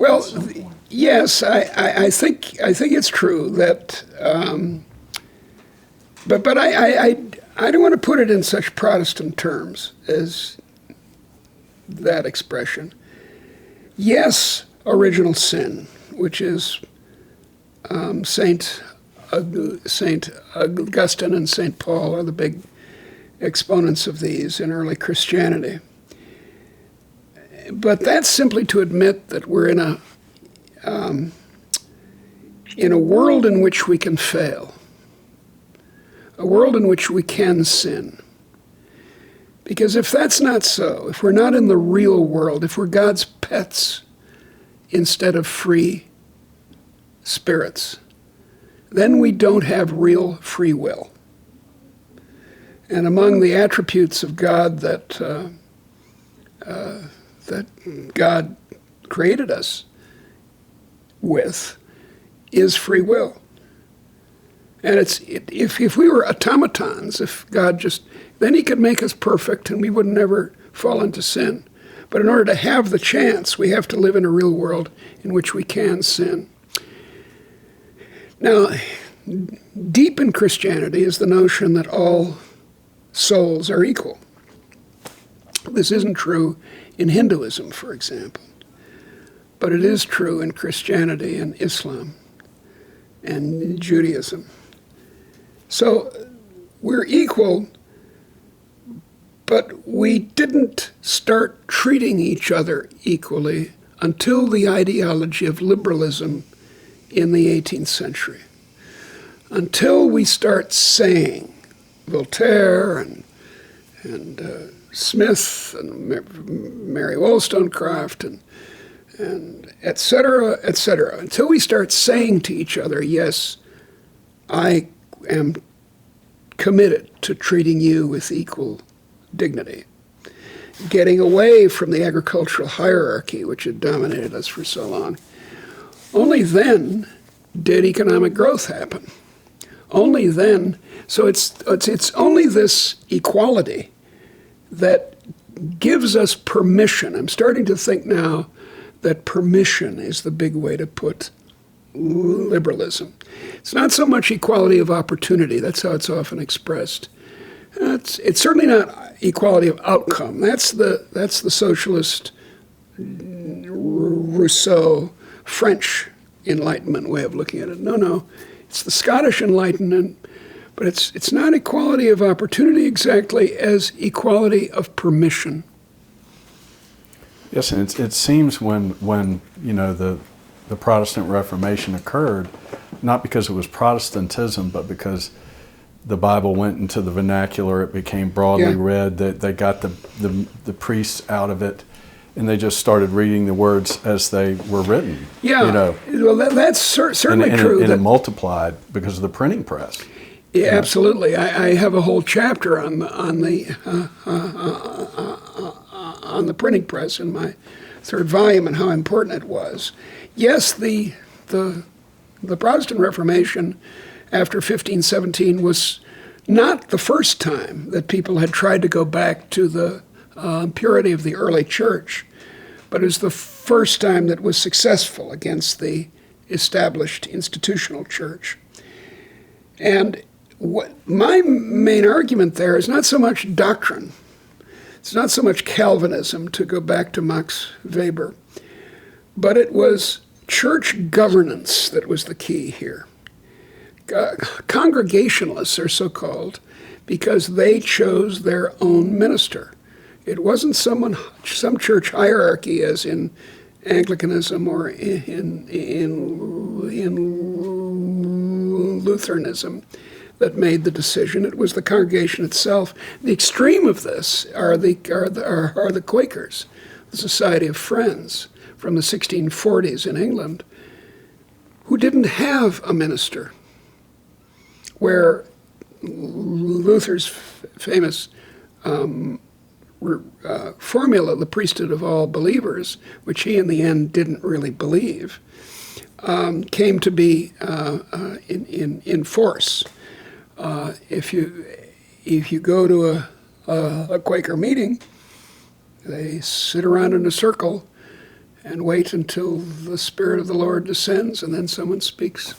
Well, yes, I think it's true that, but I don't want to put it in such Protestant terms as that expression. Yes, original sin, which is Saint Augustine and Saint Paul are the big exponents of these in early Christianity. But that's simply to admit that we're in a world in which we can fail, a world in which we can sin. Because if that's not so, if we're not in the real world, if we're God's pets instead of free spirits, then we don't have real free will. And among the attributes of God that God created us with is free will. And if we were automatons, if God then he could make us perfect and we would never fall into sin. But in order to have the chance, we have to live in a real world in which we can sin. Now, deep in Christianity is the notion that all souls are equal. This isn't true in Hinduism, for example, but it is true in Christianity and Islam and Judaism. So we're equal, but we didn't start treating each other equally until the ideology of liberalism in the 18th century. Until we start saying, Voltaire and Smith and Mary Wollstonecraft and et cetera, until we start saying to each other, yes, I am committed to treating you with equal dignity, getting away from the agricultural hierarchy which had dominated us for so long. Only then did economic growth happen. Only then. So it's only this equality that gives us permission. I'm starting to think now that permission is the big way to put liberalism. It's not so much equality of opportunity. That's how it's often expressed. It's certainly not equality of outcome. That's the socialist Rousseau French Enlightenment way of looking at it. No, it's the Scottish Enlightenment, but it's not equality of opportunity exactly as equality of permission. Yes, and it seems when the Protestant Reformation occurred, not because it was Protestantism, but because the Bible went into the vernacular, it became broadly read, that they got the priests out of it, and they just started reading the words as they were written. Yeah, well, that's certainly true. And it multiplied because of the printing press. Yeah, absolutely. I have a whole chapter on the printing press in my third volume and how important it was. Yes, the Protestant Reformation after 1517 was not the first time that people had tried to go back to the purity of the early church, but it was the first time that was successful against the established institutional church. And my main argument there is not so much doctrine. It's not so much Calvinism, to go back to Max Weber, but it was church governance that was the key here. Congregationalists are so called because they chose their own minister. It wasn't some church hierarchy as in Anglicanism or in Lutheranism that made the decision. It was the congregation itself. The extreme of this are the Quakers, the Society of Friends from the 1640s in England, who didn't have a minister, where Luther's famous formula, the priesthood of all believers, which he in the end didn't really believe, came to be in force. If you go to a Quaker meeting, they sit around in a circle and wait until the Spirit of the Lord descends, and then someone speaks.